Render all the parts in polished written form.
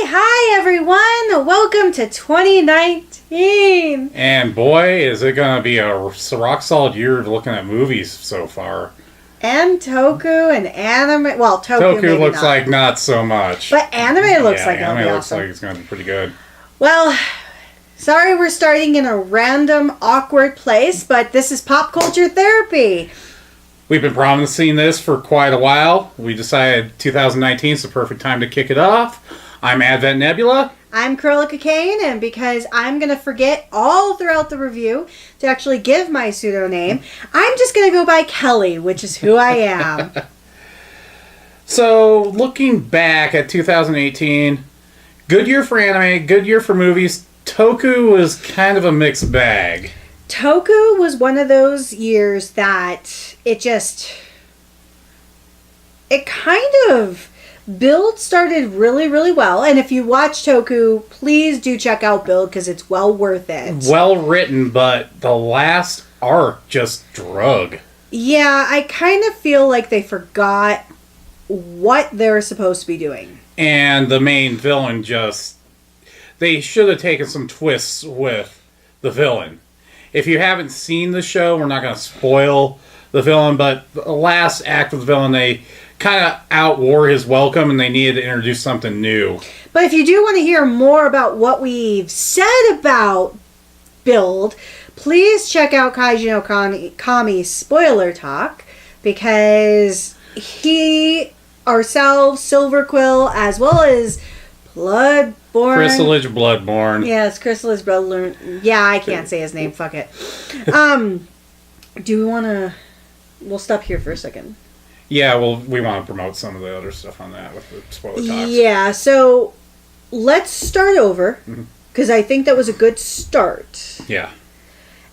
Hi everyone! Welcome to 2019! And boy, is it going to be a rock solid year of looking at movies so far. And Toku and anime. Well, Toku looks not. like not so much. But anime looks like it'll be anime looks awesome. like it's going to be pretty good. Well, sorry we're starting in a random, awkward place, but this is Pop Culture Therapy. We've been promising this for quite a while. We decided 2019 is the perfect time to kick it off. I'm Advent Nebula. I'm Cruellica Kain, and because I'm going to forget all throughout the review to actually give my pseudonym, I'm just going to go by Kelly, which is who I am. So, looking back at 2018, good year for anime, good year for movies. Toku was kind of a mixed bag. Toku was one of those years that it kind of... Build started really, really well. And if you watch Toku, please do check out Build because it's well worth it. Well written, but the last arc just drug. Yeah, I kind of feel like they forgot what they're supposed to be doing. And the main villain they should have taken some twists with the villain. If you haven't seen the show, we're not going to spoil the villain, but the last act of the villain, they kind of outwore his welcome and they needed to introduce something new. But if you do want to hear more about what we've said about Build, please check out Kaiji no Kami's spoiler talk, because he, ourselves, Silver Quill, as well as Bloodborne. Chrysalis Bloodborne. Yes, Chrysalis Bloodborne. Yeah, I can't say his name. Fuck it. Do we want to... We'll stop here for a second. Yeah, well, we want to promote some of the other stuff on that with the spoiler talks. Yeah, so let's start over, because I think that was a good start. Yeah.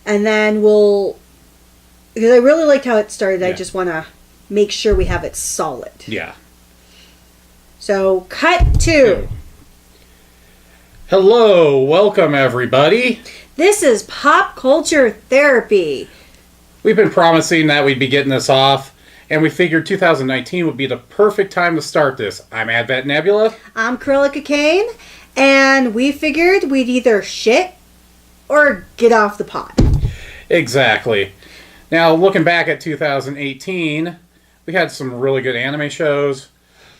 And then because I really liked how it started, I just want to make sure we have it solid. Yeah. So, cut to... Hello, welcome everybody. This is Pop Culture Therapy. We've been promising that we'd be getting this off, and we figured 2019 would be the perfect time to start this. I'm Advent Nebula. I'm Cruellica Kain, and we figured we'd either shit or get off the pot. Exactly. Now, looking back at 2018, we had some really good anime shows.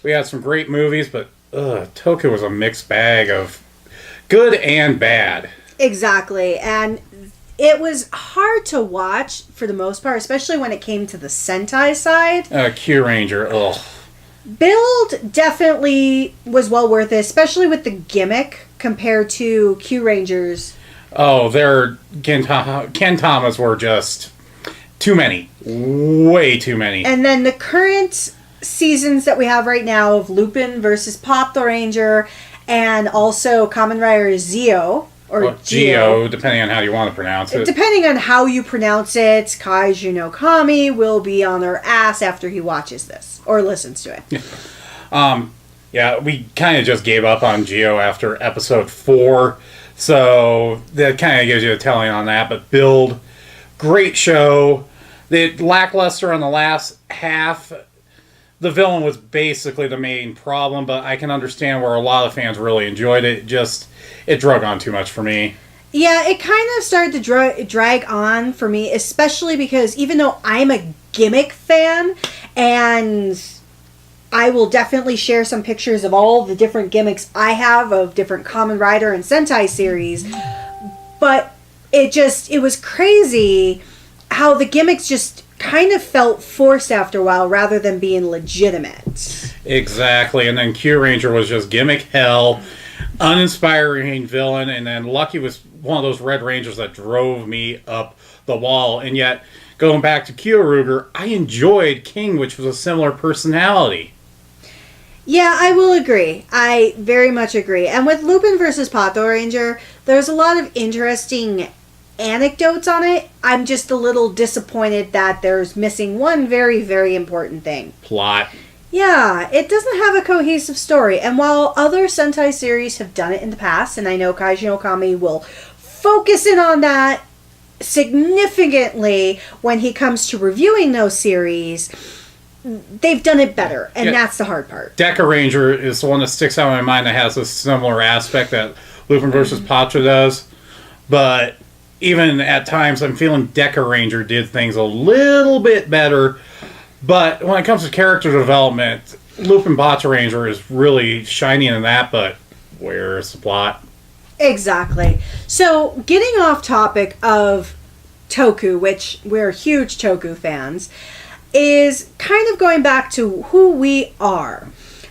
We had some great movies, but Toku was a mixed bag of good and bad. Exactly, and it was hard to watch for the most part, especially when it came to the Sentai side. Q Ranger, ugh. Build definitely was well worth it, especially with the gimmick compared to Q Rangers. Oh, their Ken-Tamas were just too many. Way too many. And then the current seasons that we have right now of Lupin versus Pop the Ranger, and also Kamen Rider Zeo. Or Geo, depending on how you want to pronounce it. Depending on how you pronounce it, Kaiju no Kami will be on their ass after he watches this or listens to it. Yeah, we kind of just gave up on Geo after episode 4, so that kind of gives you a telling on that. But Build, great show. The lackluster on the last half. The villain was basically the main problem, but I can understand where a lot of fans really enjoyed it. It drug on too much for me. Yeah, it kind of started to drag on for me, especially because even though I'm a gimmick fan, and I will definitely share some pictures of all the different gimmicks I have of different Kamen Rider and Sentai series, but it was crazy how the gimmicks just kind of felt forced after a while rather than being legitimate. Exactly, and then Q Ranger was just gimmick hell, uninspiring villain, and then Lucky was one of those Red Rangers that drove me up the wall. And yet, going back to Kyoruger, I enjoyed King, which was a similar personality. Yeah, I will agree. I very much agree. And with Lupin versus Pato Ranger, there's a lot of interesting anecdotes on it. I'm just a little disappointed that there's missing one very, very important thing. Plot. Yeah, it doesn't have a cohesive story. And while other Sentai series have done it in the past, and I know Kaiji no Kami will focus in on that significantly when he comes to reviewing those series, they've done it better, and that's the hard part. Deca Ranger is the one that sticks out in my mind that has a similar aspect that Lupin versus Patra does. But even at times, I'm feeling Deca Ranger did things a little bit better. But when it comes to character development, Lupin Patra Ranger is really shining in that, but where's the plot? Exactly. So, getting off topic of Toku, which we're huge Toku fans, is kind of going back to who we are.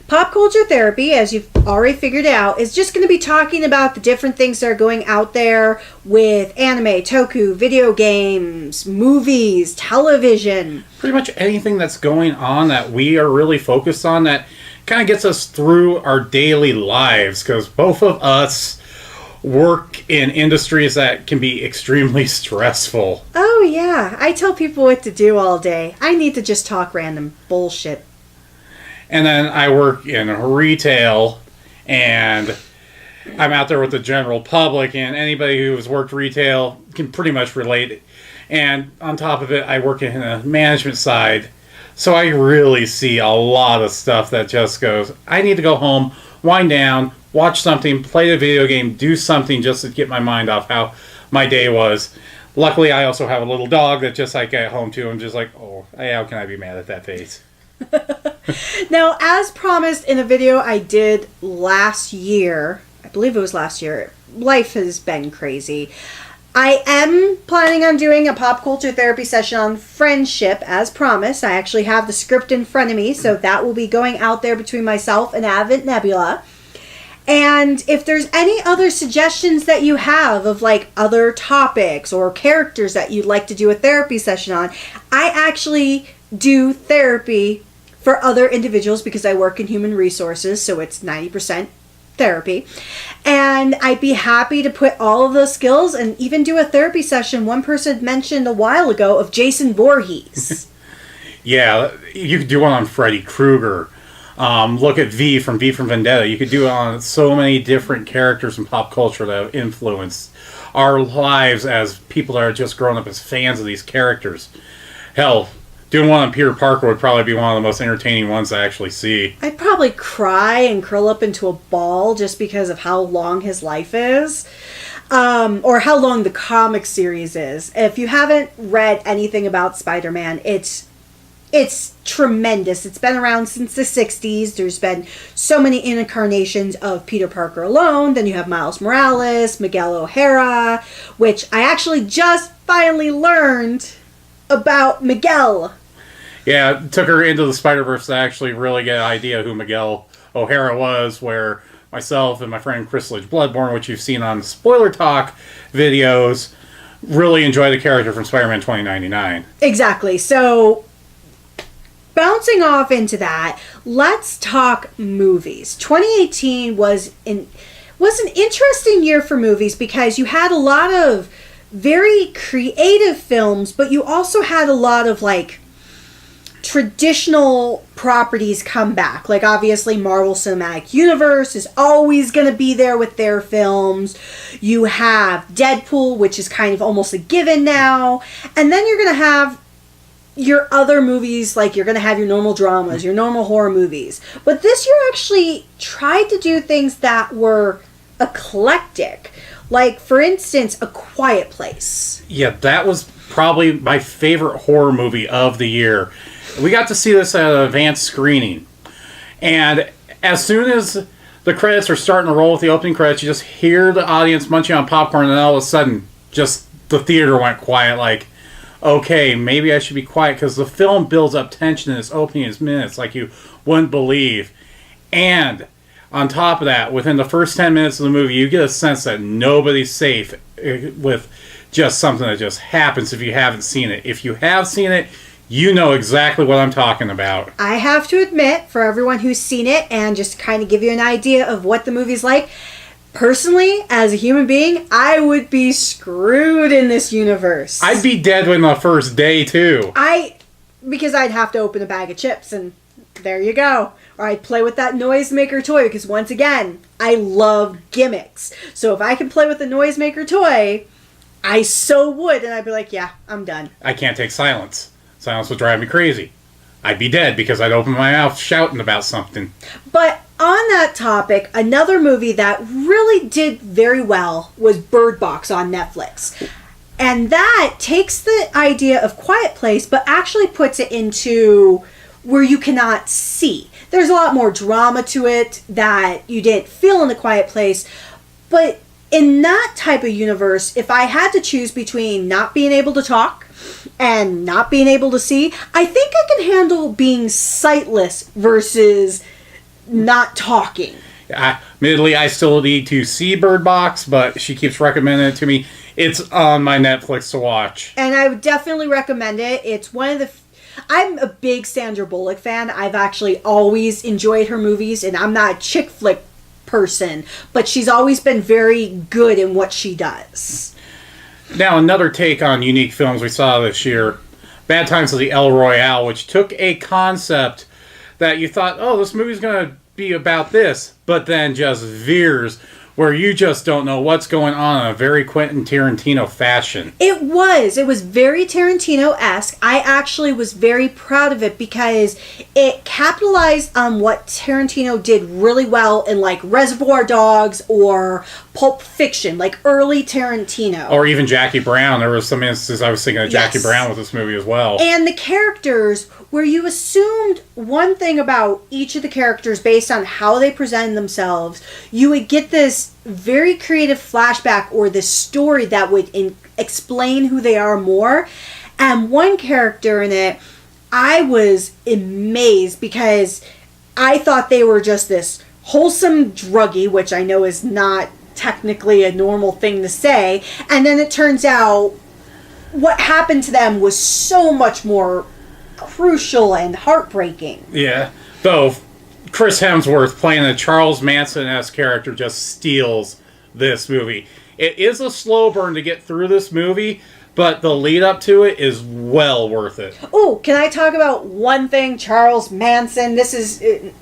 Pop Culture Therapy, as you've already figured out, is just going to be talking about the different things that are going out there with anime, toku, video games, movies, television. Pretty much anything that's going on that we are really focused on that kind of gets us through our daily lives, because both of us work in industries that can be extremely stressful. Oh yeah, I tell people what to do all day. I need to just talk random bullshit. And then I work in retail, and I'm out there with the general public, and anybody who has worked retail can pretty much relate. And on top of it, I work in the management side, so I really see a lot of stuff that just goes, I need to go home, wind down, watch something, play a video game, do something just to get my mind off how my day was. Luckily, I also have a little dog that just I get home to. I'm just like, oh, how can I be mad at that face? Now, as promised in a video I did last year, I believe it was last year, life has been crazy. I am planning on doing a pop culture therapy session on friendship, as promised. I actually have the script in front of me, so that will be going out there between myself and Advent Nebula. And if there's any other suggestions that you have of like other topics or characters that you'd like to do a therapy session on, I actually do therapy for other individuals because I work in human resources, so it's 90% therapy. And I'd be happy to put all of those skills and even do a therapy session. One person mentioned a while ago of Jason Voorhees. Yeah, you could do one on Freddy Krueger. Look at V from Vendetta. You could do it on so many different characters in pop culture that have influenced our lives as people that are just growing up as fans of these characters. Hell, doing one on Peter Parker would probably be one of the most entertaining ones to actually see. I'd probably cry and curl up into a ball just because of how long his life is. Or how long the comic series is. If you haven't read anything about Spider-Man, it's tremendous. It's been around since the 60s. There's been so many incarnations of Peter Parker alone. Then you have Miles Morales, Miguel O'Hara, which I actually just finally learned about Miguel. Yeah, it took her into the Spider-Verse to actually really get an idea who Miguel O'Hara was, where myself and my friend Chris Lidge Bloodborne, which you've seen on Spoiler Talk videos, really enjoy the character from Spider-Man 2099. Exactly. So, bouncing off into that, let's talk movies. 2018 was an interesting year for movies because you had a lot of very creative films, but you also had a lot of like traditional properties come back. Like obviously Marvel Cinematic Universe is always going to be there with their films. You have Deadpool, which is kind of almost a given now. And then you're going to have your other movies, like you're going to have your normal dramas, your normal horror movies. But this year actually tried to do things that were eclectic. Like, for instance, A Quiet Place. Yeah, that was probably my favorite horror movie of the year. We got to see this at an advanced screening. And as soon as the credits are starting to roll with the opening credits, you just hear the audience munching on popcorn, and then all of a sudden, just the theater went quiet. Like, okay, maybe I should be quiet, because the film builds up tension in its opening minutes like you wouldn't believe. And on top of that, within the first 10 minutes of the movie, you get a sense that nobody's safe with just something that just happens if you haven't seen it. If you have seen it, you know exactly what I'm talking about. I have to admit, for everyone who's seen it, and just kind of give you an idea of what the movie's like, personally, as a human being, I would be screwed in this universe. I'd be dead within the first day, too. Because I'd have to open a bag of chips, and there you go. Or I'd play with that noisemaker toy, because once again, I love gimmicks. So if I could play with the noisemaker toy, I so would, and I'd be like, yeah, I'm done. I can't take silence. Silence would drive me crazy. I'd be dead because I'd open my mouth shouting about something. But on that topic, another movie that really did very well was Bird Box on Netflix. And that takes the idea of Quiet Place, but actually puts it into where you cannot see. There's a lot more drama to it that you didn't feel in The Quiet Place. But in that type of universe, if I had to choose between not being able to talk and not being able to see, I think I can handle being sightless versus not talking. Admittedly, I still need to see Bird Box, but she keeps recommending it to me. It's on my Netflix to watch. And I would definitely recommend it. It's one of the... I'm a big Sandra Bullock fan. I've actually always enjoyed her movies, and I'm not a chick flick person, but she's always been very good in what she does. Now, another take on unique films we saw this year, Bad Times at the El Royale, which took a concept that you thought, oh, this movie's going to be about this, but then just veers where you just don't know what's going on in a very Quentin Tarantino fashion. It was very Tarantino-esque. I actually was very proud of it because it capitalized on what Tarantino did really well in like Reservoir Dogs or Pulp Fiction, like early Tarantino. Or even Jackie Brown. There was some instances I was thinking of Jackie Yes. Brown with this movie as well. And the characters, where you assumed one thing about each of the characters based on how they presented themselves, you would get this very creative flashback or this story that would explain who they are more. And one character in it, I was amazed because I thought they were just this wholesome druggie, which I know is not technically a normal thing to say. And then it turns out what happened to them was so much more crucial and heartbreaking. Yeah. Though Chris Hemsworth playing a Charles Manson-esque character just steals this movie. It is a slow burn to get through this movie, but the lead up to it is well worth it. Oh, can I talk about one thing? Charles Manson. This is...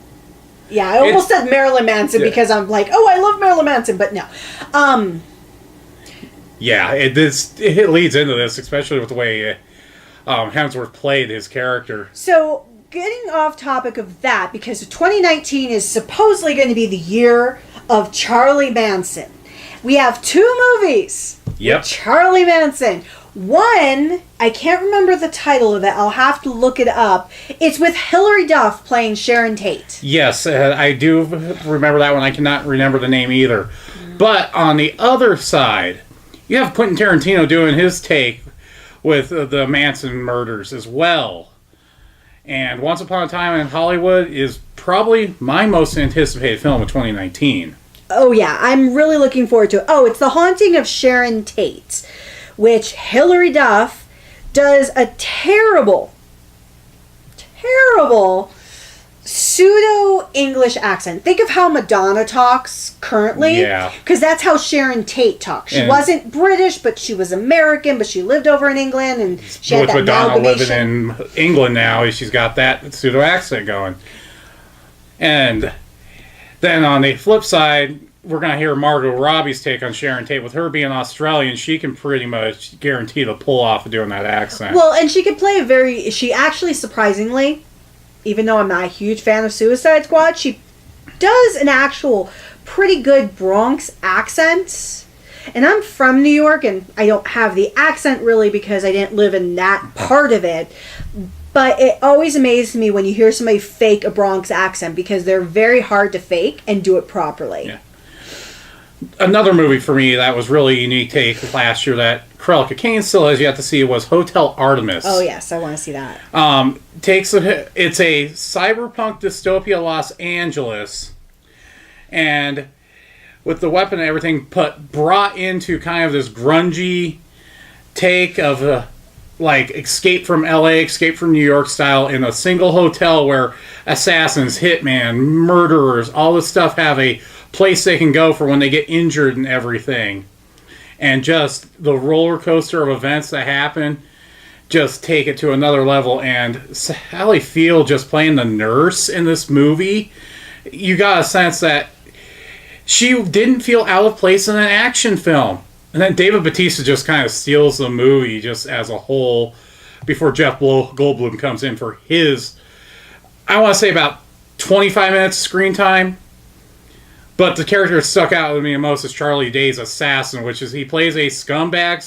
yeah, I almost said Marilyn Manson because I'm like, oh, I love Marilyn Manson, but no. Yeah, it leads into this, especially with the way Hemsworth played his character. So, getting off topic of that, because 2019 is supposedly going to be the year of Charlie Manson. We have 2 movies with Charlie Manson. One, I can't remember the title of it. I'll have to look it up. It's with Hilary Duff playing Sharon Tate. Yes, I do remember that one. I cannot remember the name either. But on the other side, you have Quentin Tarantino doing his take with the Manson murders as well. And Once Upon a Time in Hollywood is probably my most anticipated film of 2019. Oh yeah, I'm really looking forward to it. Oh, it's The Haunting of Sharon Tate, which Hilary Duff does a terrible pseudo-English accent. Think of how Madonna talks currently. Yeah. Because that's how Sharon Tate talks. She wasn't British, but she was American, but she lived over in England, and she had that Madonna living amalgamation. in England now, she's got that pseudo accent going. And then on the flip side, we're going to hear Margot Robbie's take on Sharon Tate. With her being Australian, she can pretty much guarantee to pull off of doing that accent. Well, and she could play she actually, surprisingly, even though I'm not a huge fan of Suicide Squad, she does an actual pretty good Bronx accent. And I'm from New York, and I don't have the accent really because I didn't live in that part of it. But it always amazes me when you hear somebody fake a Bronx accent because they're very hard to fake and do it properly. Yeah. Another movie for me that was really unique take last year that Cruellica Kain still has yet to see was Hotel Artemis. Oh yes, I want to see that. It's a cyberpunk dystopia Los Angeles, and with the weapon and everything brought into kind of this grungy take of like Escape from LA, Escape from New York style in a single hotel where assassins, hitman, murderers, all this stuff have a place they can go for when they get injured and everything. And just the roller coaster of events that happen just take it to another level. And Sally Field just playing the nurse in this movie, you got a sense that she didn't feel out of place in an action film. And then David Bautista just kind of steals the movie just as a whole before Jeff Goldblum comes in for his I want to say about 25 minutes screen time. But the character that stuck out with me the most is Charlie Day's assassin, which is he plays a scumbag,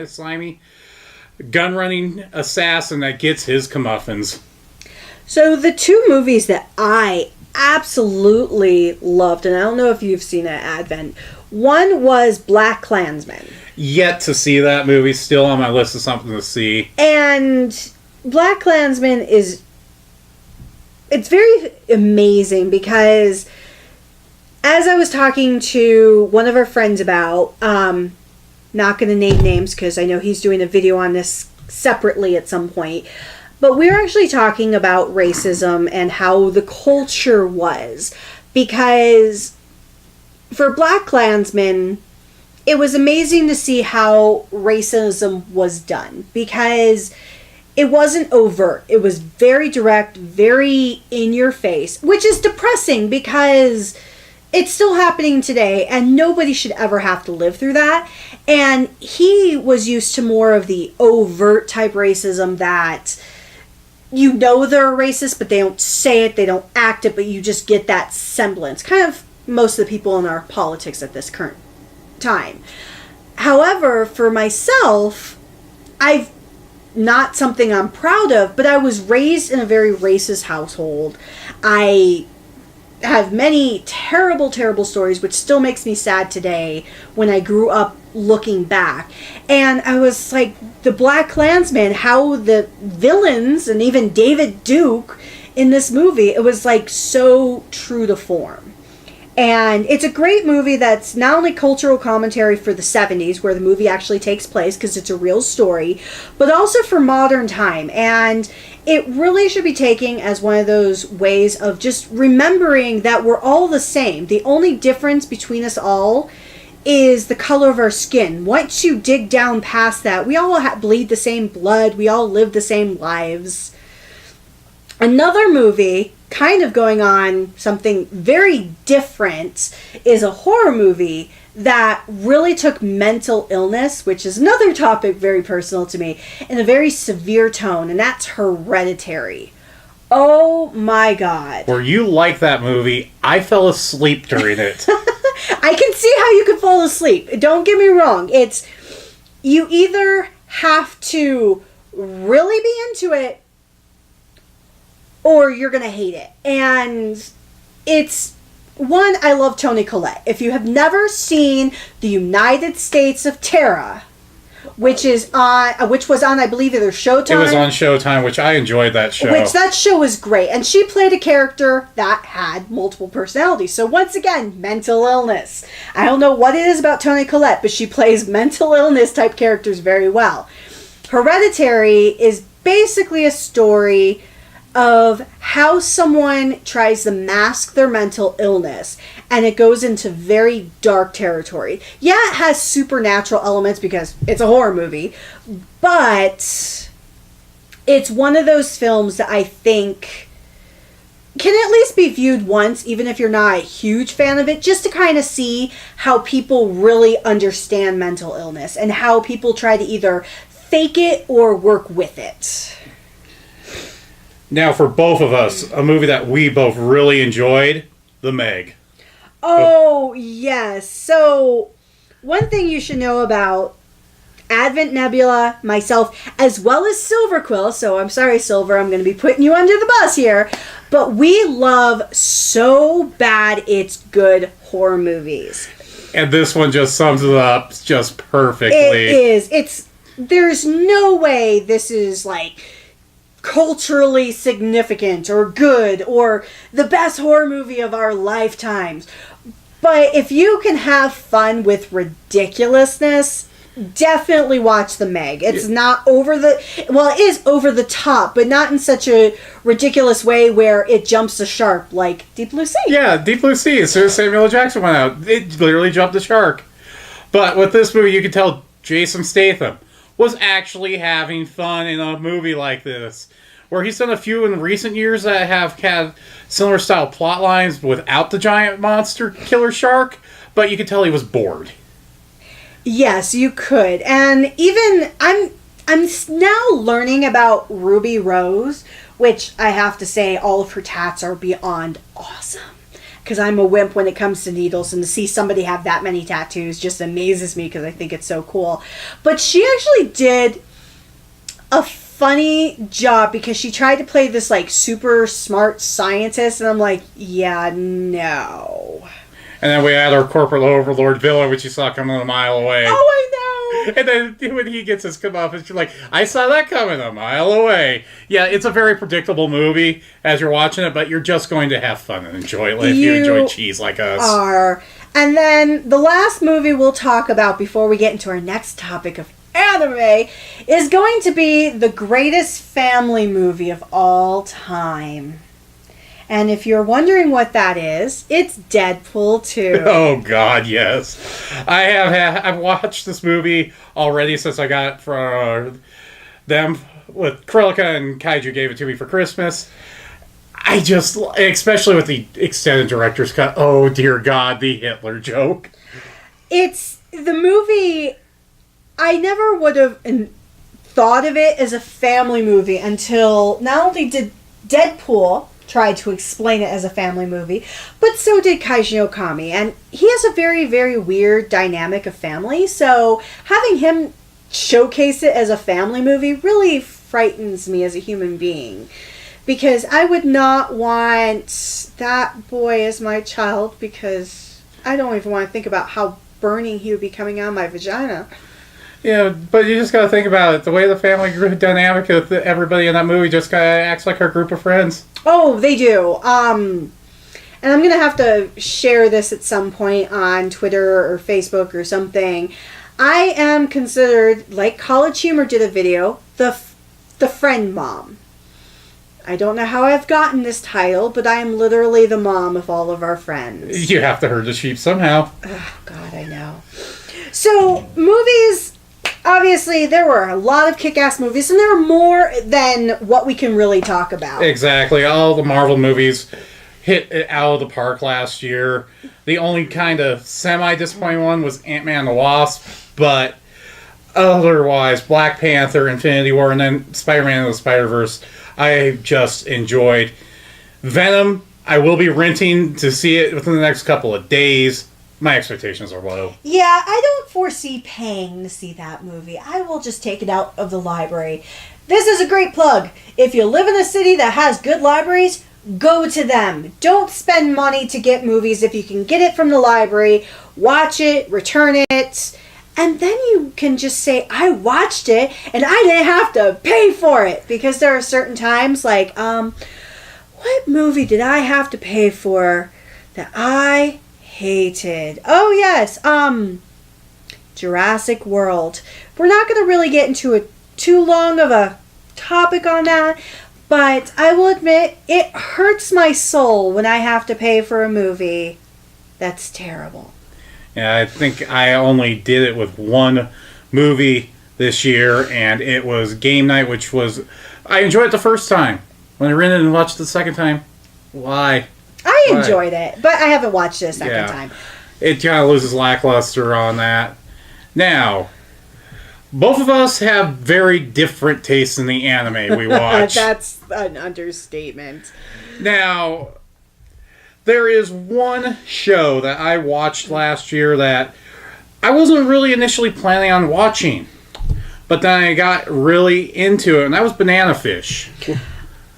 slimy, gun-running assassin that gets his comeuppance. So the two movies that I absolutely loved, and I don't know if you've seen it at Advent, one was Black Klansman. Yet to see that movie, still on my list of something to see. And Black Klansman it's very amazing because as I was talking to one of our friends about, not going to name names because I know he's doing a video on this separately at some point, but we were actually talking about racism and how the culture was. Because for Black Klansmen, it was amazing to see how racism was done. Because it wasn't overt. It was very direct, very in your face, which is depressing because it's still happening today and nobody should ever have to live through that. And he was used to more of the overt type racism that you know they're racist, but they don't say it, they don't act it, but you just get that semblance. Kind of most of the people in our politics at this current time. However, for myself, I've not something I'm proud of, but I was raised in a very racist household. I have many terrible, terrible stories, which still makes me sad today when I grew up looking back. And I was like, the Black Klansman, how the villains, and even David Duke in this movie, it was like so true to form. And it's a great movie that's not only cultural commentary for the 70s, where the movie actually takes place, because it's a real story, but also for modern time. And it really should be taken as one of those ways of just remembering that we're all the same. The only difference between us all is the color of our skin. Once you dig down past that, we all bleed the same blood. We all live the same lives. Another movie, kind of going on something very different, is a horror movie that really took mental illness, which is another topic very personal to me, in a very severe tone, and that's Hereditary. Oh my God. Were you like that movie? I fell asleep during it. I can see how you could fall asleep. Don't get me wrong. It's, you either have to really be into it or you're going to hate it. And it's, one, I love Toni Collette. If you have never seen The United States of Terror, which was on, I believe, either Showtime. It was on Showtime, which I enjoyed that show. Which that show was great. And she played a character that had multiple personalities. So once again, mental illness. I don't know what it is about Toni Collette, but she plays mental illness type characters very well. Hereditary is basically a story of how someone tries to mask their mental illness, and it goes into very dark territory. Yeah, it has supernatural elements because it's a horror movie, but it's one of those films that I think can at least be viewed once, even if you're not a huge fan of it, just to kind of see how people really understand mental illness and how people try to either fake it or work with it. Now, for both of us, a movie that we both really enjoyed, The Meg. Oh, yes. So, one thing you should know about Advent, Nebula, myself, as well as Silver Quill, so I'm sorry, Silver, I'm going to be putting you under the bus here, but we love so bad it's good horror movies. And this one just sums it up just perfectly. It is. There's no way this is, like, culturally significant or good or the best horror movie of our lifetimes. But if you can have fun with ridiculousness, definitely watch The Meg. It's not over the... Well, it is over the top, but not in such a ridiculous way where it jumps the shark like Deep Blue Sea. Yeah, Deep Blue Sea. As soon as Samuel L. Jackson went out, it literally jumped the shark. But with this movie, you can tell Jason Statham was actually having fun in a movie like this, where he's done a few in recent years that have had similar style plot lines without the giant monster killer shark, but you could tell he was bored. Yes, you could. And even, now learning about Ruby Rose, which I have to say, all of her tats are beyond awesome. Because I'm a wimp when it comes to needles, and to see somebody have that many tattoos just amazes me because I think it's so cool. But she actually did a funny job because she tried to play this like super smart scientist, and I'm like, yeah, no. And then we had our corporate overlord villain, which you saw coming a mile away. Oh, I know. And then when he gets his comeuppance, you're like, I saw that coming a mile away. Yeah, it's a very predictable movie as you're watching it, but you're just going to have fun and enjoy it if you enjoy cheese like us. And then the last movie we'll talk about before we get into our next topic of anime is going to be the greatest family movie of all time. And if you're wondering what that is, it's Deadpool 2. Oh God, yes. I've watched this movie already since I got it from them with Cruellica and Kaiju gave it to me for Christmas. I just, especially with the extended director's cut, oh dear God, the Hitler joke. It's the movie, I never would have thought of it as a family movie until not only did Deadpool tried to explain it as a family movie, but so did Kaiji Okami. And he has a very, very weird dynamic of family, so having him showcase it as a family movie really frightens me as a human being. Because I would not want that boy as my child, because I don't even want to think about how burning he would be coming out of my vagina. Yeah, but you just gotta think about it. The way the family group dynamic of everybody in that movie just kinda acts like our group of friends. Oh, they do. And I'm going to have to share this at some point on Twitter or Facebook or something. I am considered, like College Humor did a video, the friend mom. I don't know how I've gotten this title, but I am literally the mom of all of our friends. You have to herd the sheep somehow. Oh, God, I know. So, movies... Obviously, there were a lot of kick-ass movies, and there are more than what we can really talk about. Exactly. All the Marvel movies hit it out of the park last year. The only kind of semi-disappointing one was Ant-Man and the Wasp, but otherwise, Black Panther, Infinity War, and then Spider-Man and the Spider-Verse, I just enjoyed. Venom, I will be renting to see it within the next couple of days. My expectations are low. Yeah, I don't foresee paying to see that movie. I will just take it out of the library. This is a great plug. If you live in a city that has good libraries, go to them. Don't spend money to get movies if you can get it from the library. Watch it, return it, and then you can just say, I watched it and I didn't have to pay for it. Because there are certain times like, what movie did I have to pay for that I hated? Oh yes, Jurassic World. We're not going to really get into too long of a topic on that, but I will admit it hurts my soul when I have to pay for a movie that's terrible. Yeah, I think I only did it with one movie this year, and it was Game Night, which was... I enjoyed it the first time. When I rented and watched it the second time, why? I enjoyed it, but I haven't watched it a second time. It kind of loses lackluster on that. Now, both of us have very different tastes in the anime we watch. That's an understatement. Now, there is one show that I watched last year that I wasn't really initially planning on watching, but then I got really into it, and that was Banana Fish.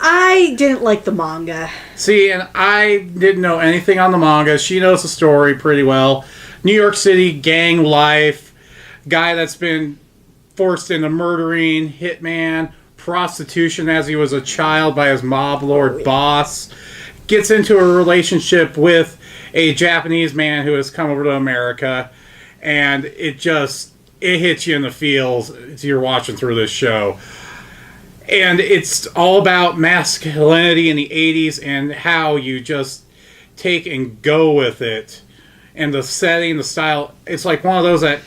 I didn't like the manga. See, and I didn't know anything on the manga. She knows the story pretty well. New York City gang life, guy that's been forced into murdering, hitman, prostitution as he was a child by his mob lord boss, gets into a relationship with a Japanese man who has come over to America, and it hits you in the feels as you're watching through this show. And it's all about masculinity in the 80s and how you just take and go with it. And the setting, the style, it's like one of those that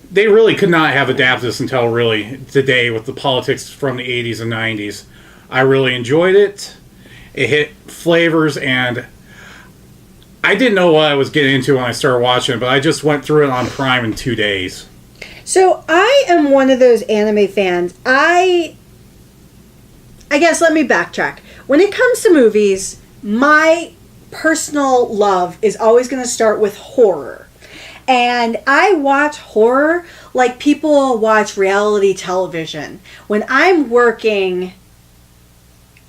they really could not have adapted this until really today with the politics from the 80s and 90s. I really enjoyed it. It hit flavors, and I didn't know what I was getting into when I started watching it, but I just went through it on Prime in 2 days. So I am one of those anime fans. I guess let me backtrack. When it comes to movies, my personal love is always going to start with horror. And I watch horror like people watch reality television. When I'm working,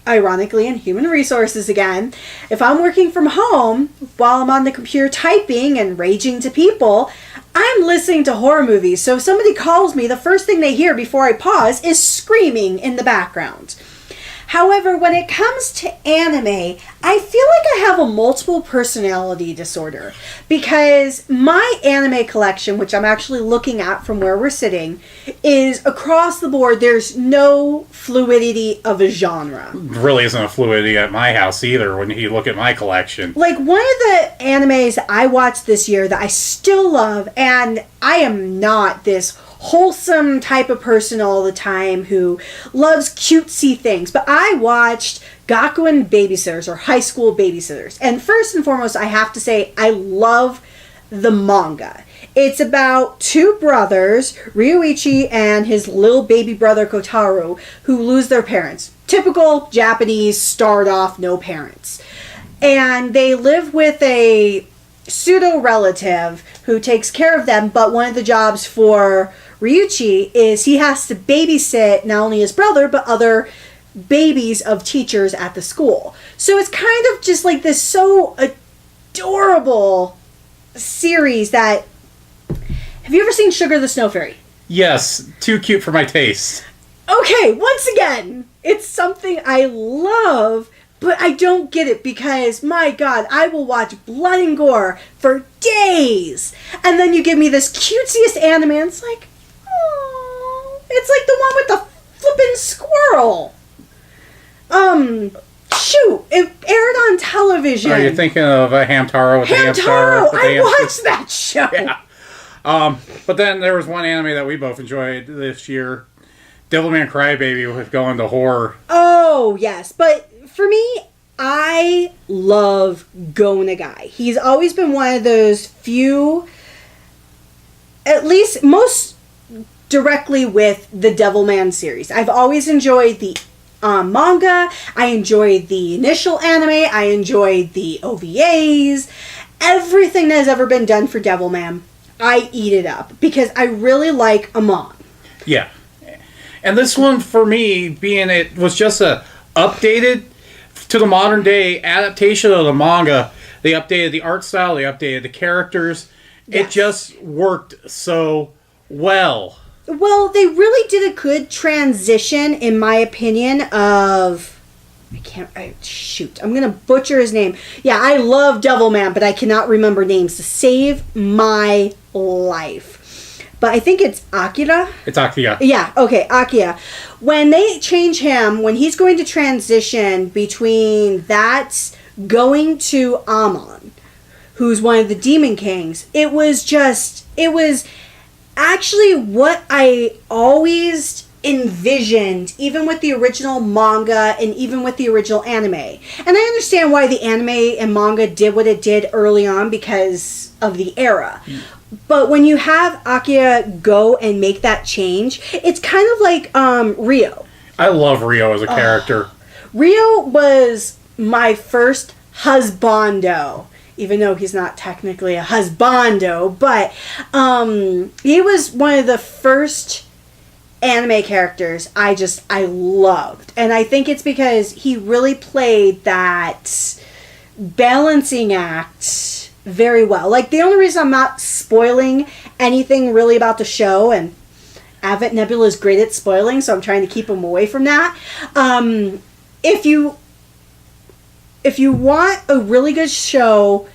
ironically, in human resources again, if I'm working from home while I'm on the computer typing and raging to people, I'm listening to horror movies. So if somebody calls me, the first thing they hear before I pause is screaming in the background. However, when it comes to anime, I feel like I have a multiple personality disorder because my anime collection, which I'm actually looking at from where we're sitting, is across the board. There's no fluidity of a genre. Really isn't a fluidity at my house either when you look at my collection. Like, one of the animes that I watched this year that I still love, and I am not this wholesome type of person all the time who loves cutesy things, but I watched Gakuen Babysitters, or High School Babysitters. And first and foremost, I have to say I love the manga. It's about two brothers, Ryuichi and his little baby brother Kotaro, who lose their parents. Typical Japanese start off no parents. And they live with a pseudo relative who takes care of them, but one of the jobs for Ryuichi is he has to babysit not only his brother but other babies of teachers at the school. So it's kind of just like this so adorable series that... Have you ever seen Sugar the Snow Fairy? Yes, too cute for my taste. Okay, once again, it's something I love, but I don't get it because, my God, I will watch blood and gore for days. And then you give me this cutesiest anime and it's like, oh, it's like the one with the flippin' squirrel. Shoot, it aired on television. Are you thinking of Hamtaro with the hamster? I watched that show. Yeah. But then there was one anime that we both enjoyed this year, Devilman Crybaby, with going to horror. Oh, yes. But for me, I love Go Nagai. He's always been one of those few, at least most directly with the Devilman series. I've always enjoyed the manga. I enjoyed the initial anime. I enjoyed the OVAs. Everything that has ever been done for Devilman, I eat it up because I really like Amon. Yeah. And this one, for me, being it was just a updated to the modern day adaptation of the manga. They updated the art style. They updated the characters. Yes. It just worked so well. Well, they really did a good transition, in my opinion, of... I'm going to butcher his name. Yeah, I love Devilman, but I cannot remember names to save my life. But I think it's Akira. It's Akira. Yeah, okay, Akira. When they change him, when he's going to transition between that going to Amon, who's one of the Demon Kings, it was actually what I always envisioned, even with the original manga and even with the original anime. And I understand why the anime and manga did what it did early on because of the era. But when you have Akira go and make that change, it's kind of like Ryo. I love Ryo as a character. Ryo was my first husbando. Even though he's not technically a husbando, but he was one of the first anime characters I loved. And I think it's because he really played that balancing act very well. Like, the only reason I'm not spoiling anything really about the show, and Avent Nebula is great at spoiling, so I'm trying to keep him away from that. If you want a really good show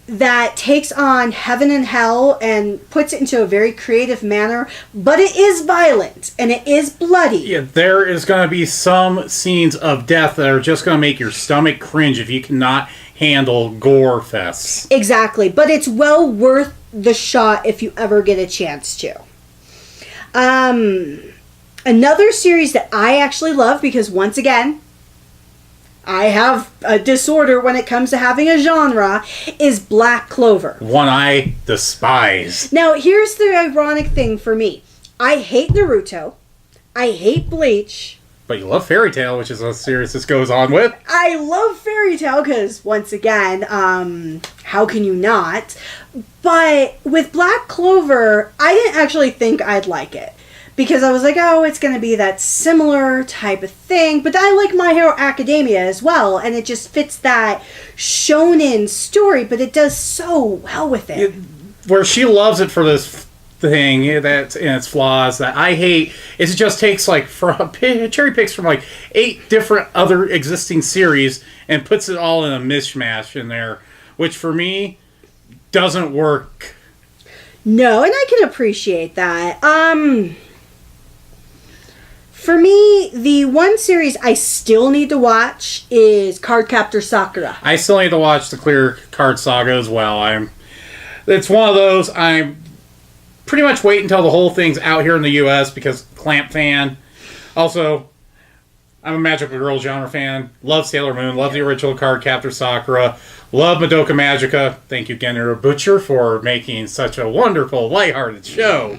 that takes on heaven and hell and puts it into a very creative manner, but it is violent and it is bloody. Yeah, there is going to be some scenes of death that are just going to make your stomach cringe if you cannot handle gore fests. Exactly, but it's well worth the shot if you ever get a chance to. Another series that I actually love, because once again, I have a disorder when it comes to having a genre, is Black Clover. One I despise. Now, here's the ironic thing for me. I hate Naruto. I hate Bleach. But you love Fairy Tail, which is a series this goes on with. I love Fairy Tail because, once again, how can you not? But with Black Clover, I didn't actually think I'd like it. Because I was like, oh, it's going to be that similar type of thing. But I like My Hero Academia as well. And it just fits that shonen story. But it does so well with it. Where she loves it for this thing that's in its flaws that I hate is it just takes like cherry picks from like 8 different other existing series and puts it all in a mishmash in there. Which for me doesn't work. No, and I can appreciate that. For me, the one series I still need to watch is Cardcaptor Sakura. I still need to watch the Clear Card Saga as well. It's one of those, I'm pretty much wait until the whole thing's out here in the US because Clamp fan. Also, I'm a Magical Girl genre fan. Love Sailor Moon. Love the original Cardcaptor Sakura. Love Madoka Magica. Thank you, Genro Butcher, for making such a wonderful, lighthearted show.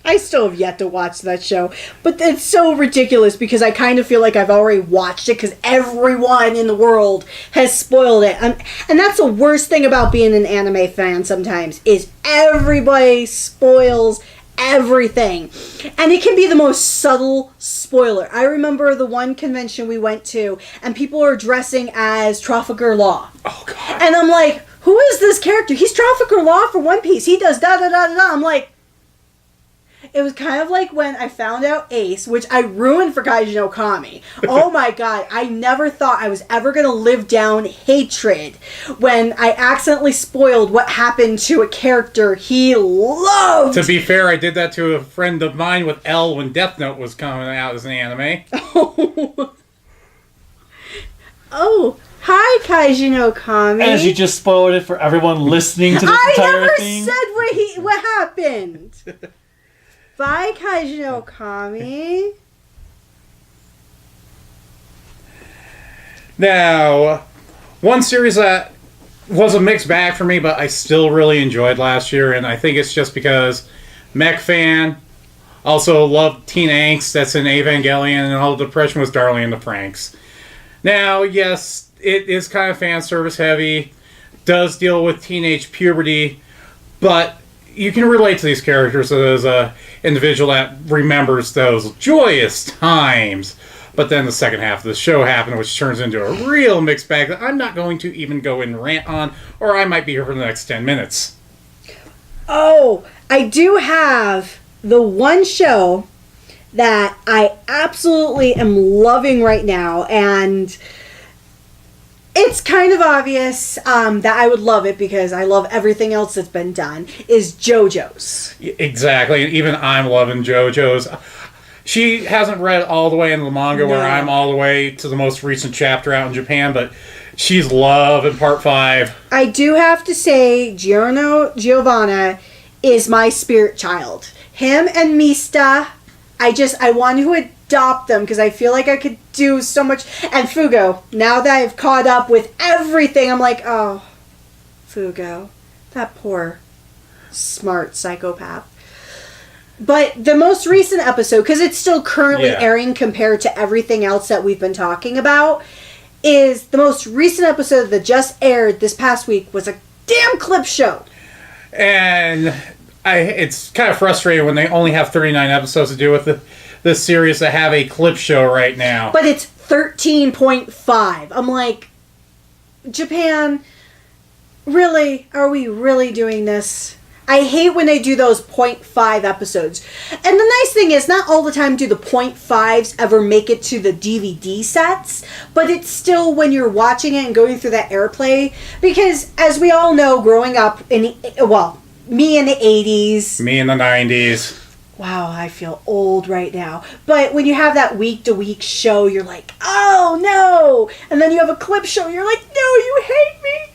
I still have yet to watch that show, but it's so ridiculous because I kind of feel like I've already watched it because everyone in the world has spoiled it. And that's the worst thing about being an anime fan sometimes, is everybody spoils everything. And it can be the most subtle spoiler. I remember the one convention we went to, and people were dressing as Trafalgar Law. Oh, God. And I'm like, who is this character? He's Trafalgar Law for One Piece. He does da-da-da-da-da. I'm like, it was kind of like when I found out Ace, which I ruined for Kaiji no Kami. Oh my god, I never thought I was ever going to live down hatred when I accidentally spoiled what happened to a character he loved. To be fair, I did that to a friend of mine with L when Death Note was coming out as an anime. Oh, hi Kaiji no Kami. And you just spoiled it for everyone listening to this entire thing. I never said what happened. Bye, Kaiji no Kami. Now, one series that was a mixed bag for me, but I still really enjoyed last year, and I think it's just because mech fan, also loved teen angst that's in Evangelion, and all the depression was Darling in the Franxx. Now, yes, it is kind of fan service heavy, does deal with teenage puberty, but you can relate to these characters as an individual that remembers those joyous times. But then the second half of the show happened, which turns into a real mixed bag that I'm not going to even go and rant on, or I might be here for the next 10 minutes. Oh, I do have the one show that I absolutely am loving right now, and it's kind of obvious that I would love it because I love everything else that's been done, is JoJo's. Exactly. Even I'm loving JoJo's. She hasn't read all the way into the manga where I'm all the way to the most recent chapter out in Japan, but she's loving part 5. I do have to say, Giovanna is my spirit child. Him and Mista, I want to adopt them because I feel like I could do so much. And Fugo, now that I've caught up with everything, I'm like, oh, Fugo, that poor smart psychopath. But the most recent episode, because it's still currently airing compared to everything else that we've been talking about, is the most recent episode that just aired this past week was a damn clip show. And it's kind of frustrating when they only have 39 episodes to do with this series to have a clip show right now. But it's 13.5. I'm like, Japan, really? Are we really doing this? I hate when they do those 0.5 episodes. And the nice thing is, not all the time do the 0.5s ever make it to the DVD sets, but it's still when you're watching it and going through that airplay, because as we all know, growing up me in the 80s. Me in the 90s. Wow, I feel old right now. But when you have that week-to-week show, you're like, oh no! And then you have a clip show, you're like, no, you hate me!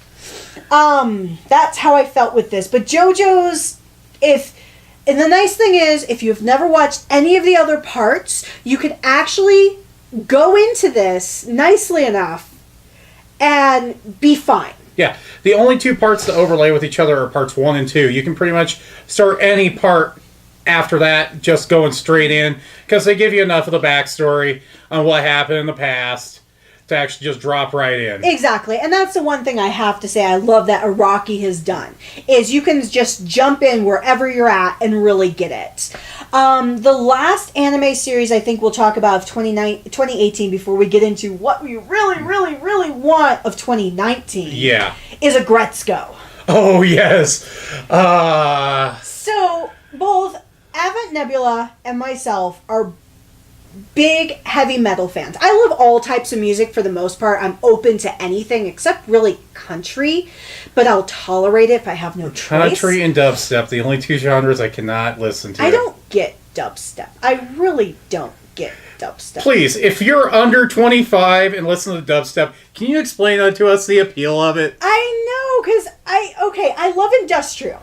That's how I felt with this. But JoJo's, and the nice thing is, if you've never watched any of the other parts, you could actually go into this nicely enough and be fine. Yeah, the only two parts that overlay with each other are parts 1 and 2. You can pretty much start any part after that just going straight in, because they give you enough of the backstory on what happened in the past to actually just drop right in. Exactly, and that's the one thing I have to say I love that Iraqi has done, is you can just jump in wherever you're at and really get it. The last anime series I think we'll talk about of 2018 before we get into what we really, really, really want of 2019 is Agretzko. Oh, yes. So, both Avant Nebula and myself are big heavy metal fans. I love all types of music for the most part. I'm open to anything except really country, but I'll tolerate it if I have no choice. Country and dubstep, the only two genres I cannot listen to. I don't get dubstep. I really don't get dubstep. Please, if you're under 25 and listen to dubstep, can you explain to us the appeal of it? I know, because I love industrial.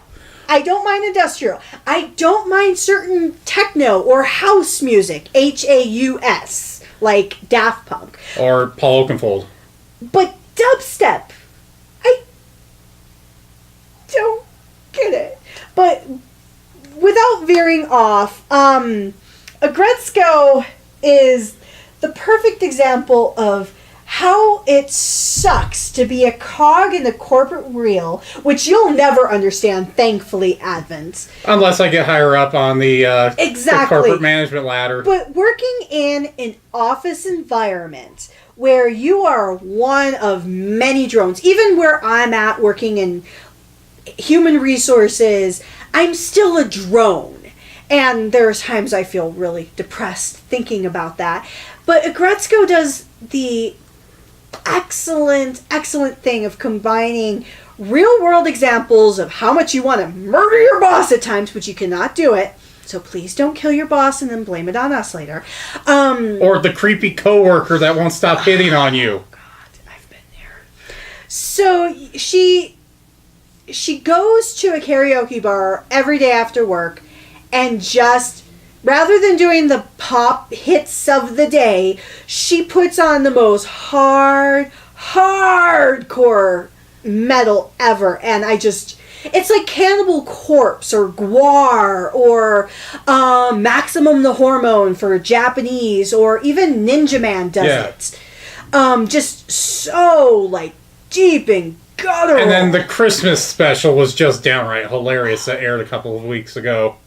I don't mind industrial. I don't mind certain techno or house music, HAUS, like Daft Punk. Or Paul Oakenfold. But dubstep, I don't get it. But without veering off, Agretzko is the perfect example of how it sucks to be a cog in the corporate wheel, which you'll never understand, thankfully, Advent. Unless I get higher up on the Exactly. corporate management ladder. But working in an office environment where you are one of many drones, even where I'm at working in human resources, I'm still a drone. And there's times I feel really depressed thinking about that. But Agretzko does the excellent thing of combining real world examples of how much you want to murder your boss at times, but you cannot do it. So please don't kill your boss and then blame it on us later. Or the creepy coworker that won't stop hitting on you. God, I've been there. So she goes to a karaoke bar every day after work and just, rather than doing the pop hits of the day, she puts on the most hardcore metal ever. And it's like Cannibal Corpse or Gwar or Maximum the Hormone for Japanese, or even Ninja Man does it. Just so like deep and guttural. And then the Christmas special was just downright hilarious that aired a couple of weeks ago.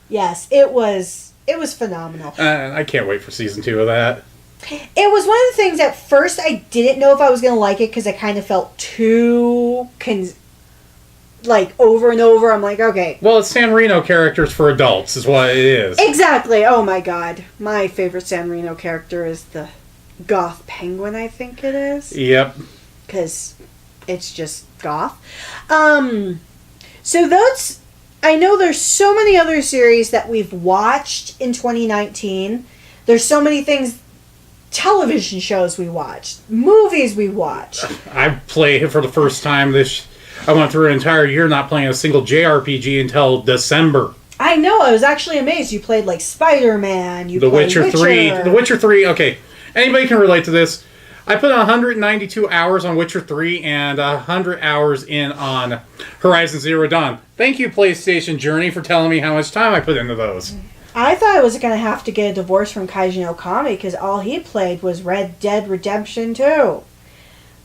Yes, it was phenomenal. I can't wait for season 2 of that. It was one of the things at first I didn't know if I was going to like it because I kind of felt too over and over. I'm like, okay. Well, it's San Reno characters for adults is what it is. Exactly. Oh my god. My favorite San Reno character is the goth penguin, I think it is. Yep. Because it's just goth. So that's... I know there's so many other series that we've watched in 2019. There's so many things, television shows we watched, movies we watched. I played for the first time I went through an entire year not playing a single JRPG until December. I know, I was actually amazed. You played like Spider-Man, you played Witcher 3. The Witcher 3, okay. Anybody can relate to this. I put 192 hours on Witcher 3 and 100 hours in on Horizon Zero Dawn. Thank you, PlayStation Journey, for telling me how much time I put into those. I thought I was going to have to get a divorce from Kaijin Okami because all he played was Red Dead Redemption 2.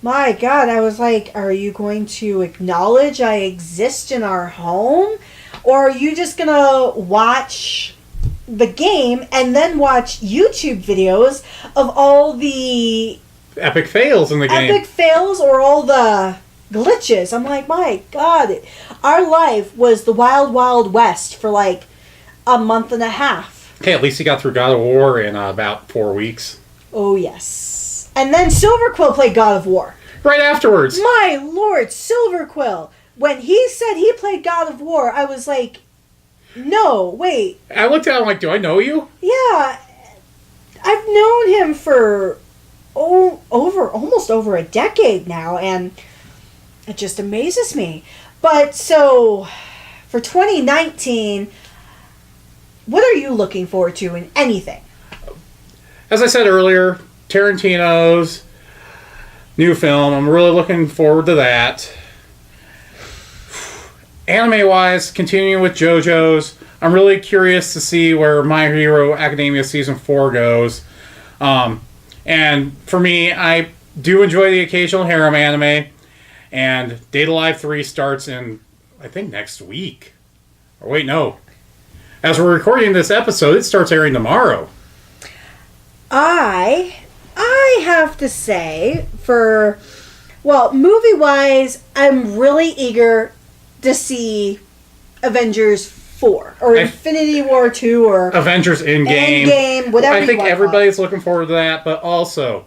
My god, I was like, are you going to acknowledge I exist in our home? Or are you just going to watch the game and then watch YouTube videos of all the... epic fails in the game. Epic fails or all the glitches. I'm like, my god. Our life was the Wild Wild West for like a month and a half. Okay, at least he got through God of War in about 4 weeks. Oh, yes. And then Silverquill played God of War. Right afterwards. My lord, Silverquill. When he said he played God of War, I was like, no, wait. I looked at him like, do I know you? Yeah. I've known him for... almost over a decade now, and it just amazes me. But so for 2019, what are you looking forward to in anything? As I said earlier, Tarantino's new film. I'm really looking forward to that. Anime-wise, continuing with JoJo's, I'm really curious to see where My Hero Academia Season 4 goes. And for me, I do enjoy the occasional harem anime. And Data Live 3 starts in, I think, next week. Or wait, no. As we're recording this episode, it starts airing tomorrow. I have to say, movie-wise, I'm really eager to see Avengers 4 or Infinity War 2 or Avengers Endgame, whatever. I think everybody's looking forward to that, but also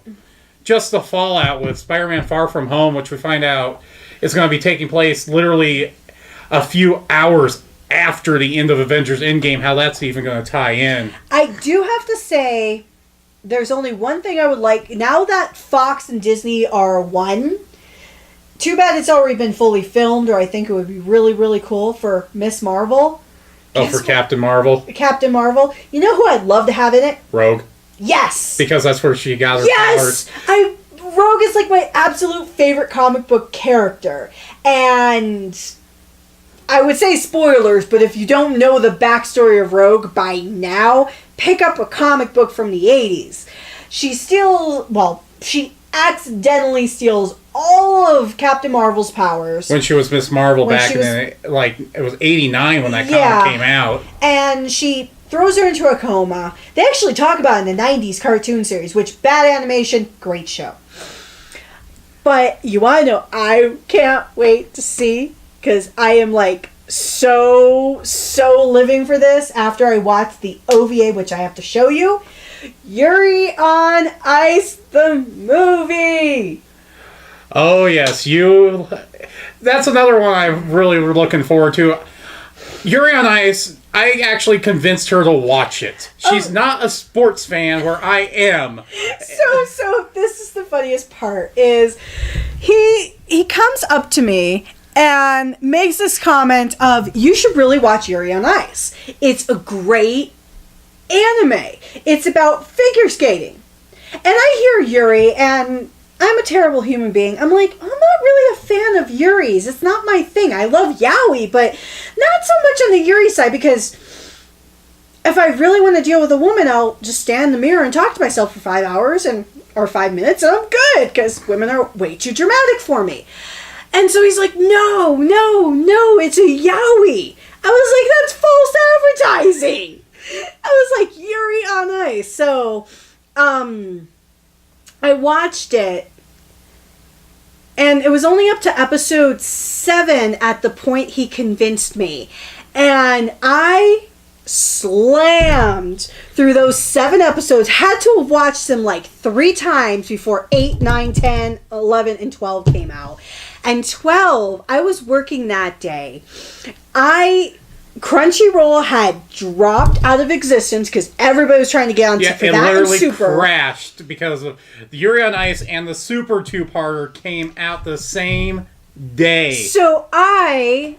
just the fallout with Spider-Man Far From Home, which we find out is going to be taking place literally a few hours after the end of Avengers Endgame, how that's even going to tie in. I do have to say, there's only one thing I would like. Now that Fox and Disney are one, too bad it's already been fully filmed, or I think it would be really, really cool for Miss Marvel. For Captain Marvel? Captain Marvel. You know who I'd love to have in it? Rogue. Yes! Because that's where she got her powers. Rogue is like my absolute favorite comic book character. And I would say spoilers, but if you don't know the backstory of Rogue by now, pick up a comic book from the 80s. She accidentally steals all of Captain Marvel's powers. When she was Miss Marvel it was 89 when that comic came out. And she throws her into a coma. They actually talk about it in the 90s cartoon series, which, bad animation, great show. But you want to know, I can't wait to see, because I am so living for this after I watched the OVA, which I have to show you. Yuri on Ice, the movie. Oh, yes. That's another one I'm really looking forward to. Yuri on Ice, I actually convinced her to watch it. She's not a sports fan where I am. So this is the funniest part, is he comes up to me and makes this comment of, you should really watch Yuri on Ice. It's a great anime. It's about figure skating. And I hear Yuri, and I'm a terrible human being. I'm like, I'm not really a fan of Yuri's. It's not my thing. I love yaoi, but not so much on the Yuri side, because if I really want to deal with a woman, I'll just stand in the mirror and talk to myself for 5 hours or 5 minutes, and I'm good, because women are way too dramatic for me. And so he's like, no, it's a yaoi. I was like, that's false advertising. I was like, Yuri on Ice. So, I watched it, and it was only up to episode 7 at the point he convinced me. And I slammed through those 7 episodes, had to have watched them 3 times before 8, 9, 10, 11, and 12 came out. And 12, I was working that day. Crunchyroll had dropped out of existence because everybody was trying to get onto for that. It literally and Super crashed because of the Yuri on Ice and the Super 2-parter came out the same day. So I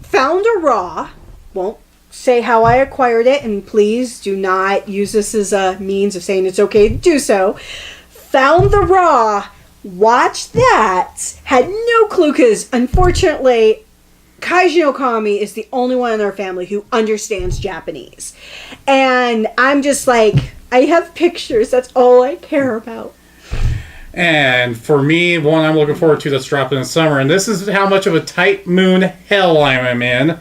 found a Raw. Won't say how I acquired it, and please do not use this as a means of saying it's okay to do so. Found the Raw, watched that, had no clue because unfortunately Kaiji Okami is the only one in our family who understands Japanese. And I'm just like, I have pictures. That's all I care about. And for me, one I'm looking forward to that's dropping in the summer, and this is how much of a tight moon hell I am in.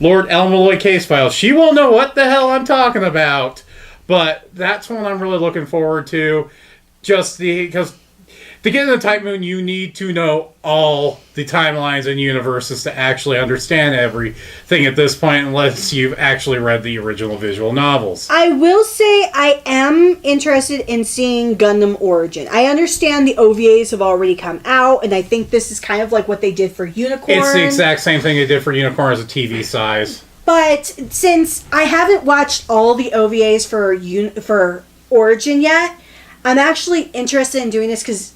Lord Elmalloy Case Files. She won't know what the hell I'm talking about. But that's one I'm really looking forward to. Because to get in the Type Moon, you need to know all the timelines and universes to actually understand everything at this point, unless you've actually read the original visual novels. I will say I am interested in seeing Gundam Origin. I understand the OVAs have already come out, and I think this is kind of like what they did for Unicorn. It's the exact same thing they did for Unicorn as a TV size. But since I haven't watched all the OVAs for Origin yet, I'm actually interested in doing this because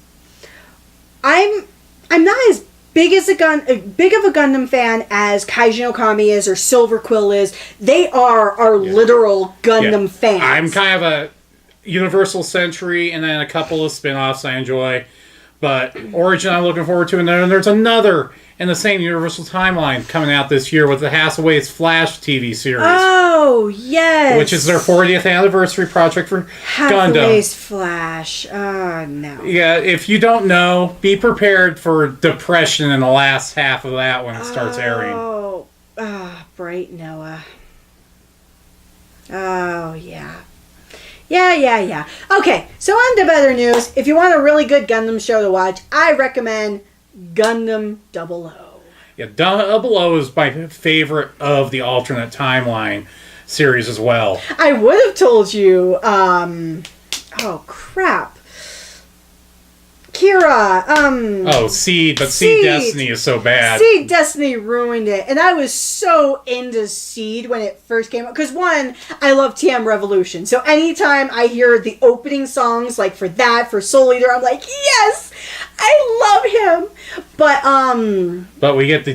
I'm not as big of a Gundam fan as Kaiji Okami is or Silver Quill is. They are our literal Gundam fans. I'm kind of Universal Century, and then a couple of spin-offs I enjoy. But Origin I'm looking forward to, and then there's another in the same Universal timeline coming out this year with the Hathaway's Flash TV series. Oh, yes. Which is their 40th anniversary project for Hathaway's Gundam. Flash. Oh, no. Yeah, if you don't know, be prepared for depression in the last half of that when it starts airing. Oh, Bright Noah. Oh, yeah. Yeah. Okay, so on to better news. If you want a really good Gundam show to watch, I recommend Gundam 00. Yeah, 00 is my favorite of the alternate timeline series as well. I would have told you, oh crap. Kira, Oh, Seed, but Seed Destiny is so bad. Seed Destiny ruined it. And I was so into Seed when it first came out. Because one, I love TM Revolution. So anytime I hear the opening songs, like for Soul Eater, I'm like, yes! I love him! But we get the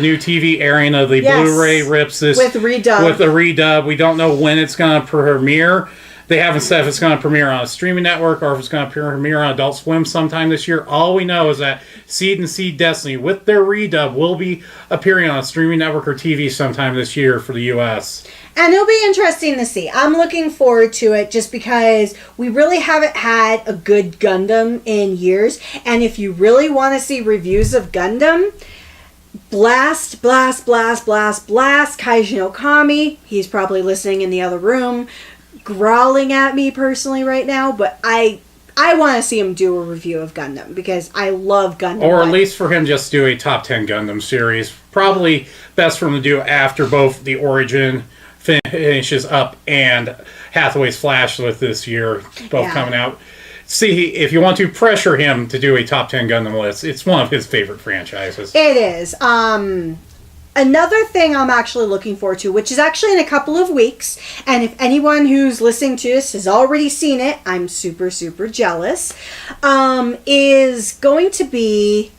new TV airing of the yes, Blu-ray rips this with redub. With the redub. We don't know when it's going to premiere. They haven't said if it's going to premiere on a streaming network or if it's going to premiere on Adult Swim sometime this year. All we know is that Seed and Seed Destiny, with their redub, will be appearing on a streaming network or TV sometime this year for the U.S. And it'll be interesting to see. I'm looking forward to it just because we really haven't had a good Gundam in years. And if you really want to see reviews of Gundam, blast Kaijin Okami. He's probably listening in the other room, growling at me personally right now, but I want to see him do a review of Gundam because I love Gundam. Or at least for him just do a top 10 Gundam series. Probably best for him to do after both the Origin finishes up and Hathaway's Flash with this year both coming out. See, if you want to pressure him to do a top 10 Gundam list, it's one of his favorite franchises. It is. Another thing I'm actually looking forward to, which is actually in a couple of weeks, and if anyone who's listening to this has already seen it, I'm super, super jealous, is going to be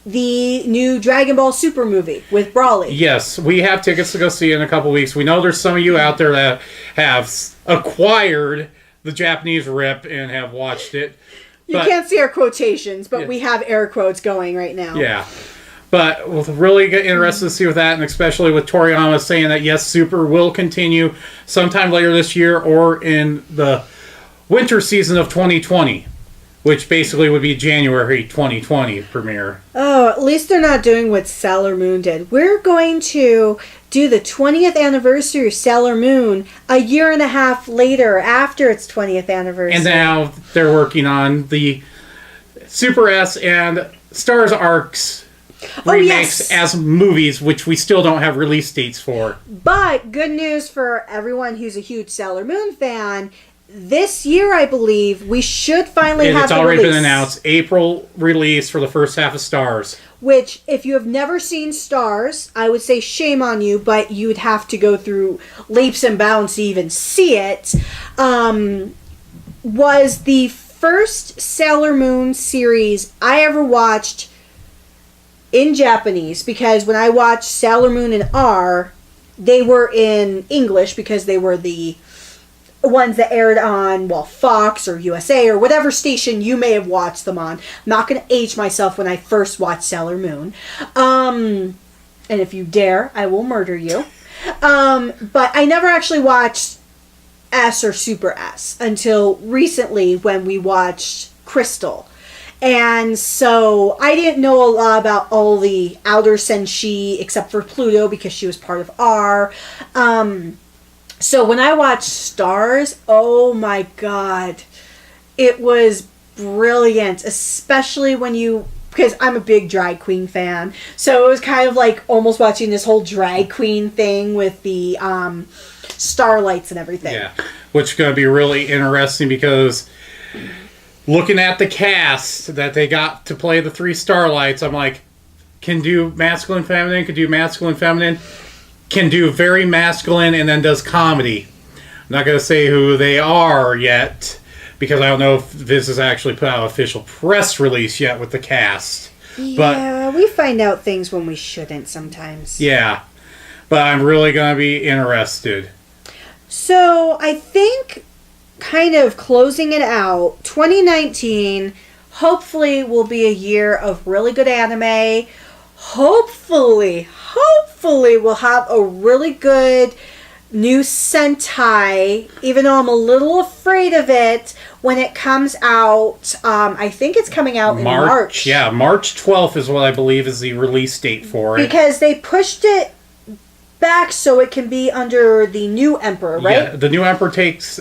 the new Dragon Ball Super movie with Broly. Yes, we have tickets to go see it in a couple weeks. We know there's some of you out there that have acquired the Japanese rip and have watched it. You can't see our quotations, but we have air quotes going right now. Yeah. But we'll really get interested to see with that, and especially with Toriyama saying that, yes, Super will continue sometime later this year or in the winter season of 2020, which basically would be January 2020 premiere. Oh, at least they're not doing what Sailor Moon did. We're going to do the 20th anniversary of Sailor Moon a year and a half later after its 20th anniversary. And now they're working on the Super S and Stars arcs remakes as movies, which we still don't have release dates for. But good news for everyone who's a huge Sailor Moon fan. This year, I believe, we should finally have it's already been announced. April release for the first half of Stars. Which, if you have never seen Stars, I would say shame on you, but you would have to go through leaps and bounds to even see it. Was the first Sailor Moon series I ever watched in Japanese, because when I watched Sailor Moon and R, they were in English because they were the ones that aired on, Fox or USA or whatever station you may have watched them on. I'm not going to age myself when I first watched Sailor Moon. And if you dare, I will murder you. But I never actually watched S or Super S until recently when we watched Crystal. And so I didn't know a lot about all the outer senshi except for Pluto because she was part of R. So when I watched Stars, oh my god, it was brilliant, especially when because I'm a big drag queen fan, so it was kind of like almost watching this whole drag queen thing with the starlights and everything. Yeah, which is going to be really interesting because looking at the cast that they got to play the three starlights, I'm like, can do masculine, feminine, can do masculine, feminine, can do very masculine, and then does comedy. I'm not going to say who they are yet, because I don't know if this is actually put out an official press release yet with the cast. Yeah, we find out things when we shouldn't sometimes. Yeah, but I'm really going to be interested. So I think kind of closing it out, 2019 hopefully will be a year of really good anime. Hopefully we'll have a really good new Sentai, even though I'm a little afraid of it when it comes out. I think it's coming out in March. Yeah, March 12th is what I believe is the release date for it. Because they pushed it back so it can be under the new Emperor, right? Yeah, the new Emperor takes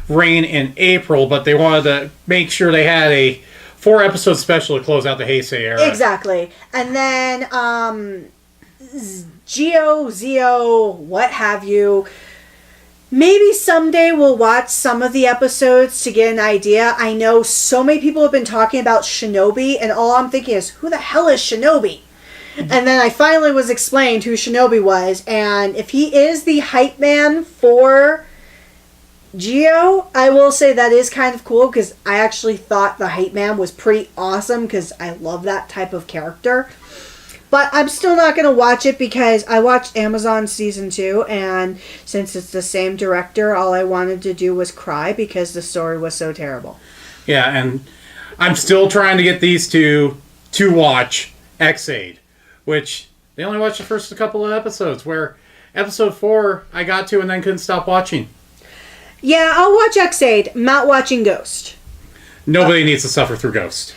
reign in April, but they wanted to make sure they had a 4-episode special to close out the Heisei era. Exactly. And then Zio, what have you. Maybe someday we'll watch some of the episodes to get an idea. I know so many people have been talking about Shinobi, and all I'm thinking is, who the hell is Shinobi? And then I finally was explained who Shinobi was, and if he is the hype man for Geo, I will say that is kind of cool, because I actually thought the hype man was pretty awesome, because I love that type of character. But I'm still not going to watch it because I watched Amazon Season 2, and since it's the same director, all I wanted to do was cry because the story was so terrible. Yeah, and I'm still trying to get these two to watch X-Aid, which they only watched the first couple of episodes, where episode 4 I got to and then couldn't stop watching. Yeah, I'll watch X-Aid. I'm not watching Ghost. Nobody needs to suffer through Ghost.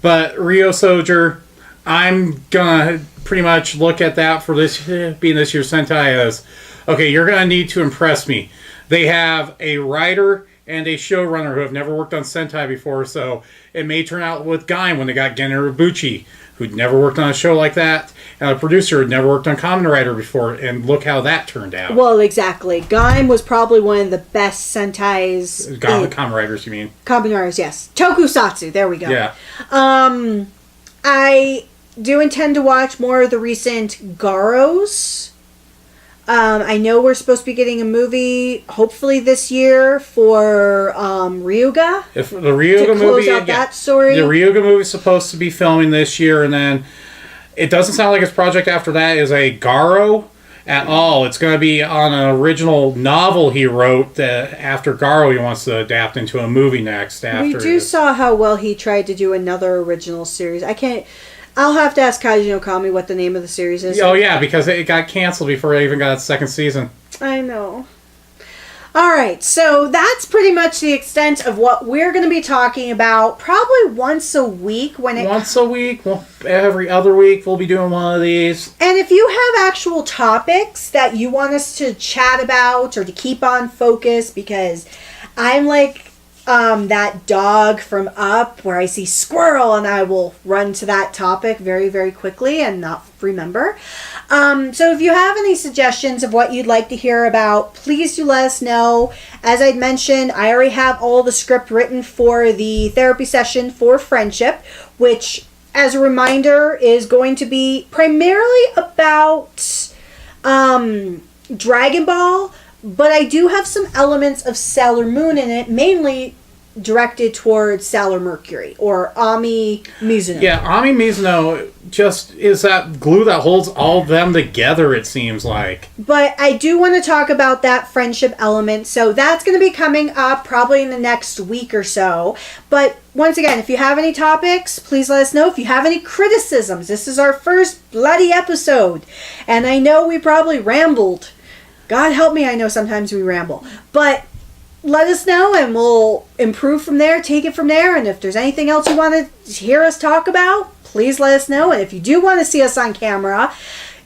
But Rio Soldier, I'm gonna pretty much look at that for this being this year's Sentai as, okay, you're gonna need to impress me. They have a writer and a showrunner who have never worked on Sentai before, so it may turn out with Kain when they got Gen Ibuchi, who'd never worked on a show like that, and a producer who'd never worked on Kamen Rider before, and look how that turned out. Well, exactly. Gaim was probably one of the best Sentais. Kamen Riders, you mean? Kamen Riders, yes. Tokusatsu, there we go. Yeah. I do intend to watch more of the recent Garos. I know we're supposed to be getting a movie, hopefully this year, for Ryuga. If the Ryuga to close movie, out that story. The Ryuga movie is supposed to be filming this year, and then it doesn't sound like his project after that is a Garo at all. It's going to be on an original novel he wrote that after Garo he wants to adapt into a movie next. After saw how well he tried to do another original series. I'll have to ask Kaiji Okami what the name of the series is. Oh, yeah, because it got canceled before it even got its second season. I know. Alright, so that's pretty much the extent of what we're going to be talking about. Probably once a week. Once a week? Well, every other week we'll be doing one of these. And if you have actual topics that you want us to chat about or to keep on focus, because I'm like that dog from Up where I see squirrel and I will run to that topic very, very quickly and not remember. So if you have any suggestions of what you'd like to hear about, please do let us know. As I'd mentioned, I already have all the script written for the therapy session for Friendship, which, as a reminder, is going to be primarily about Dragon Ball, but I do have some elements of Sailor Moon in it, mainly directed towards Sailor Mercury, or Ami Mizuno. Yeah, Ami Mizuno just is that glue that holds all of them together, it seems like. But I do want to talk about that friendship element, so that's going to be coming up probably in the next week or so. But once again, if you have any topics, please let us know. If you have any criticisms, this is our first bloody episode, and I know we probably rambled. God help me, I know sometimes we ramble. But let us know and we'll improve from there, take it from there. And if there's anything else you want to hear us talk about, please let us know. And if you do want to see us on camera,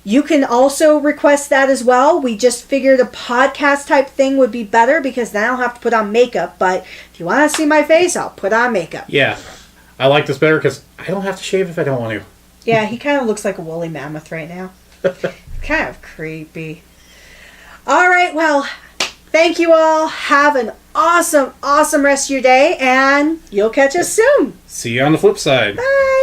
you can also request that as well. We just figured a podcast type thing would be better because then I don't have to put on makeup. But if you want to see my face, I'll put on makeup. Yeah, I like this better because I don't have to shave if I don't want to. Yeah, he kind of looks like a woolly mammoth right now. Kind of creepy. All right, well, thank you all. Have an awesome, awesome rest of your day, and you'll catch us soon. See you on the flip side. Bye.